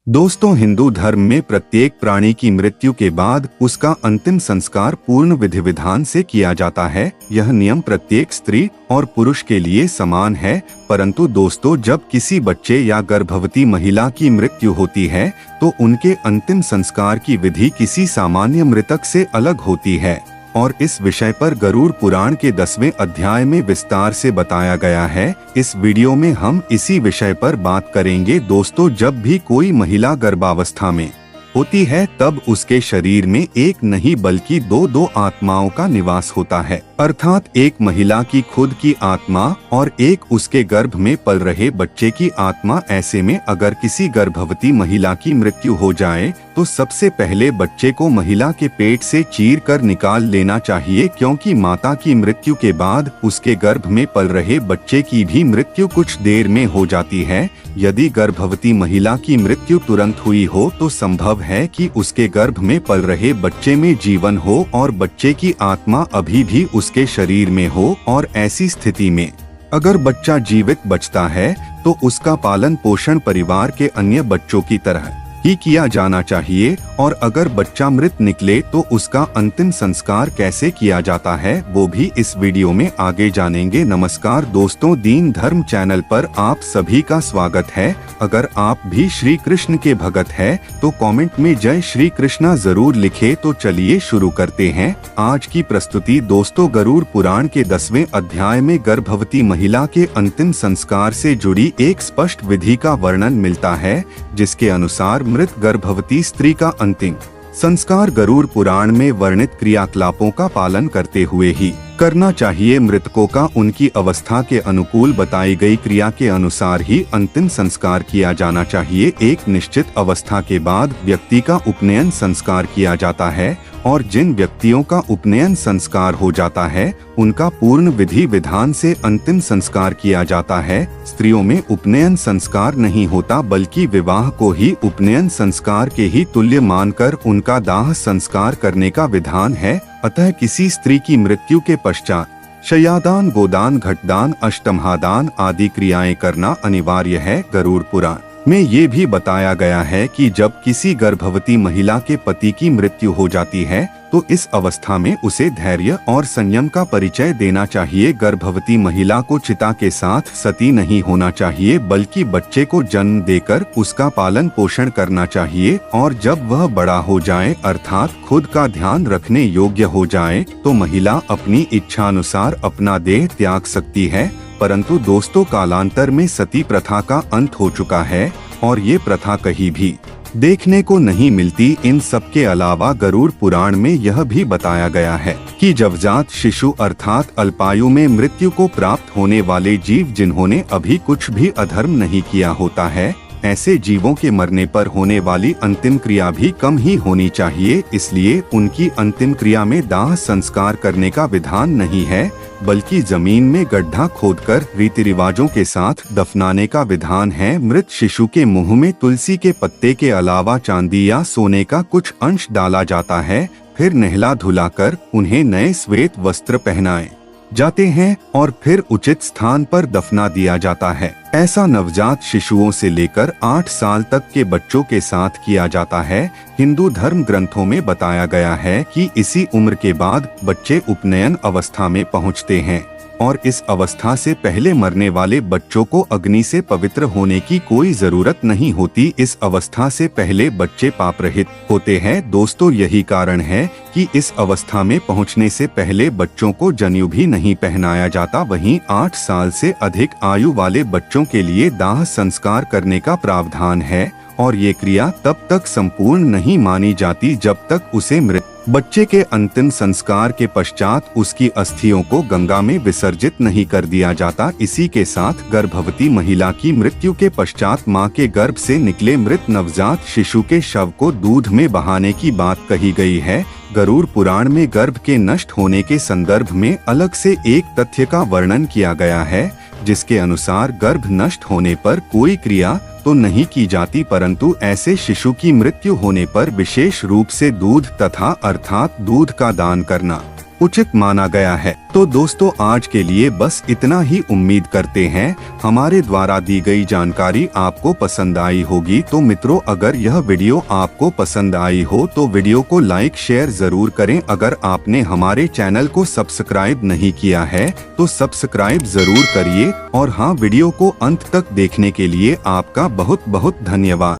दोस्तों, हिंदू धर्म में प्रत्येक प्राणी की मृत्यु के बाद उसका अंतिम संस्कार पूर्ण विधि विधान से किया जाता है। यह नियम प्रत्येक स्त्री और पुरुष के लिए समान है। परंतु दोस्तों, जब किसी बच्चे या गर्भवती महिला की मृत्यु होती है तो उनके अंतिम संस्कार की विधि किसी सामान्य मृतक से अलग होती है और इस विषय पर गरुड़ पुराण के 10वें अध्याय में विस्तार से बताया गया है। इस वीडियो में हम इसी विषय पर बात करेंगे। दोस्तों, जब भी कोई महिला गर्भावस्था में होती है तब उसके शरीर में एक नहीं बल्कि दो आत्माओं का निवास होता है, अर्थात एक महिला की खुद की आत्मा और एक उसके गर्भ में पल रहे बच्चे की आत्मा। ऐसे में अगर किसी गर्भवती महिला की मृत्यु हो जाए तो सबसे पहले बच्चे को महिला के पेट से चीर कर निकाल लेना चाहिए, क्योंकि माता की मृत्यु के बाद उसके गर्भ में पल रहे बच्चे की भी मृत्यु कुछ देर में हो जाती है। यदि गर्भवती महिला की मृत्यु तुरंत हुई हो तो संभव है कि उसके गर्भ में पल रहे बच्चे में जीवन हो और बच्चे की आत्मा अभी भी उसके शरीर में हो, और ऐसी स्थिति में अगर बच्चा जीवित बचता है तो उसका पालन पोषण परिवार के अन्य बच्चों की तरह ही किया जाना चाहिए। और अगर बच्चा मृत निकले तो उसका अंतिम संस्कार कैसे किया जाता है वो भी इस वीडियो में आगे जानेंगे। नमस्कार दोस्तों, दीन धर्म चैनल पर आप सभी का स्वागत है। अगर आप भी श्री कृष्ण के भगत हैं तो कमेंट में जय श्री कृष्णा जरूर लिखे। तो चलिए शुरू करते हैं आज की प्रस्तुति। दोस्तों, गरुड़ पुराण के 10वें अध्याय में गर्भवती महिला के अंतिम संस्कार से जुड़ी एक स्पष्ट विधि का वर्णन मिलता है, जिसके अनुसार मृत गर्भवती स्त्री का अंतिम संस्कार गरुड़ पुराण में वर्णित क्रियाकलापों का पालन करते हुए ही करना चाहिए। मृतकों का उनकी अवस्था के अनुकूल बताई गई क्रिया के अनुसार ही अंतिम संस्कार किया जाना चाहिए। एक निश्चित अवस्था के बाद व्यक्ति का उपनयन संस्कार किया जाता है और जिन व्यक्तियों का उपनयन संस्कार हो जाता है उनका पूर्ण विधि विधान से अंतिम संस्कार किया जाता है। स्त्रियों में उपनयन संस्कार नहीं होता, बल्कि विवाह को ही उपनयन संस्कार के ही तुल्य मानकर उनका दाह संस्कार करने का विधान है। अतः किसी स्त्री की मृत्यु के पश्चात शय्यादान, गोदान, घटदान, अष्टमहादान आदि क्रियाएं करना अनिवार्य है। गरुड़ पुराण में ये भी बताया गया है कि जब किसी गर्भवती महिला के पति की मृत्यु हो जाती है तो इस अवस्था में उसे धैर्य और संयम का परिचय देना चाहिए। गर्भवती महिला को चिता के साथ सती नहीं होना चाहिए, बल्कि बच्चे को जन्म देकर उसका पालन पोषण करना चाहिए। और जब वह बड़ा हो जाए, अर्थात खुद का ध्यान रखने योग्य हो जाए, तो महिला अपनी इच्छानुसार अपना देह त्याग सकती है। परंतु दोस्तों, कालांतर में सती प्रथा का अंत हो चुका है और ये प्रथा कहीं भी देखने को नहीं मिलती। इन सब के अलावा गरुड़ पुराण में यह भी बताया गया है कि जवजात शिशु अर्थात अल्पायु में मृत्यु को प्राप्त होने वाले जीव जिन्होंने अभी कुछ भी अधर्म नहीं किया होता है, ऐसे जीवों के मरने पर होने वाली अंतिम क्रिया भी कम ही होनी चाहिए। इसलिए उनकी अंतिम क्रिया में दाह संस्कार करने का विधान नहीं है, बल्कि जमीन में गड्ढा खोदकर रीति रिवाजों के साथ दफनाने का विधान है। मृत शिशु के मुंह में तुलसी के पत्ते के अलावा चांदी या सोने का कुछ अंश डाला जाता है, फिर नहला धुलाकर उन्हें नए श्वेत वस्त्र पहनाए जाते हैं और फिर उचित स्थान पर दफना दिया जाता है। ऐसा नवजात शिशुओं से लेकर 8 साल तक के बच्चों के साथ किया जाता है। हिंदू धर्म ग्रंथों में बताया गया है कि इसी उम्र के बाद बच्चे उपनयन अवस्था में पहुंचते हैं और इस अवस्था से पहले मरने वाले बच्चों को अग्नि से पवित्र होने की कोई जरूरत नहीं होती। इस अवस्था से पहले बच्चे पाप रहित होते हैं। दोस्तों, यही कारण है कि इस अवस्था में पहुंचने से पहले बच्चों को जनेऊ भी नहीं पहनाया जाता। वहीं 8 साल से अधिक आयु वाले बच्चों के लिए दाह संस्कार करने का प्रावधान है और ये क्रिया तब तक संपूर्ण नहीं मानी जाती जब तक उसे मृत बच्चे के अंतिम संस्कार के पश्चात उसकी अस्थियों को गंगा में विसर्जित नहीं कर दिया जाता। इसी के साथ गर्भवती महिला की मृत्यु के पश्चात मां के गर्भ से निकले मृत नवजात शिशु के शव को दूध में बहाने की बात कही गई है। गरुड़ पुराण में गर्भ के नष्ट होने के संदर्भ में अलग से एक तथ्य का वर्णन किया गया है, जिसके अनुसार गर्भ नष्ट होने पर कोई क्रिया तो नहीं की जाती, परंतु ऐसे शिशु की मृत्यु होने पर विशेष रूप से दूध तथा अर्थात दूध का दान करना उचित माना गया है। तो दोस्तों आज के लिए बस इतना ही। उम्मीद करते हैं हमारे द्वारा दी गई जानकारी आपको पसंद आई होगी। तो मित्रों अगर यह वीडियो आपको पसंद आई हो तो वीडियो को लाइक शेयर जरूर करें। अगर आपने हमारे चैनल को सब्सक्राइब नहीं किया है तो सब्सक्राइब जरूर करिए। और हाँ, वीडियो को अंत तक देखने के लिए आपका बहुत बहुत धन्यवाद।